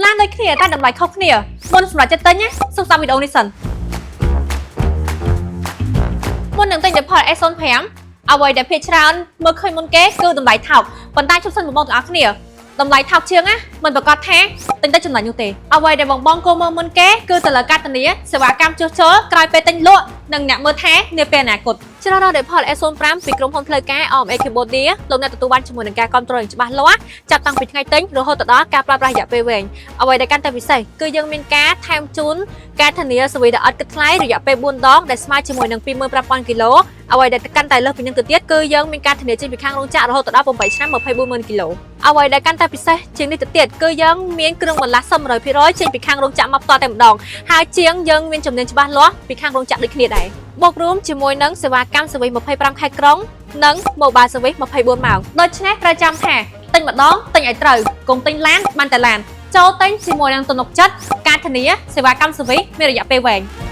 ឡានដូចគ្នាតែតម្លៃខុសគ្នាមុនសម្រាប់ចិត្តទិញណាសុំតាមវីដេអូនេះសិនមុននឹងទិញផល S05 អ្វីដែលភាគច្រើនមើលឃើញមុនគេគឺតម្លៃថោកប៉ុន្តែជប់សិនបងទាំងអស់គ្នាតម្លៃថោកជាងណាមិនប្រកាសថាទិញទៅចំណេញនោះទេអ្វីដែលបងគោលមើលមុនគេគឺទៅលើការធានាសេវាកម្មជួសជុលក្រោយពេលទិញលក់និងអ្នកមើលថែនាពេលអនាគតជ្រើសរើសផល S05 ពីក្រុមហ៊ុនផ្លូវការ OMA Cambodia លោកអ្នកទទួលបានជាមួយនឹងការគ្រប់គ្រងច្បាស់លាស់ចាប់តាំងពីថ្ងៃទិញរហូតដល់ការប្រើប្រាស់រយៈពេលវែងអ្វីដែលកាន់តែពិសេសគឺយើងមានការថែមជូនការធានាសេវាដែលឥតគិតថ្លៃរយៈពេល4ដងដែលស្មើជាមួយនឹង 25,000 គីឡូអ្វីដែលកាន់តែលើសពីនេះទៅទៀតគឺយើងមានការធានាចេញពីខាងរោងចក្ររហូតដល់8ឆ្នាំ 24,000 គីឡូអ្វីដែលកាន់តែពិសេសជាងនេះទៅទៀតគឺយើងមានគ្រឿងបន្លាស់សម 100%ចេញពីខាងរោងចក្រមកផ្ទាល់តែម្ដងហើយជាងយើងមានចំណេញច្បាស់លាស់ពីខាងរោងចក្រដូចគ្នាដែរបូករួមជាមួយនឹងសេវាកម្មសេវី25ខែក្រុងនិង Mobile Service 24 ម៉ោងដូច្នេះត្រូវចាំថាទិញម្ដងទិញឲ្យត្រូវកុំទិញឡានបានតែឡានចូលទិញជាមួយនឹងទំនុកចិត្តការធានាសេវាកម្មសេវីមានរយៈពេលវែង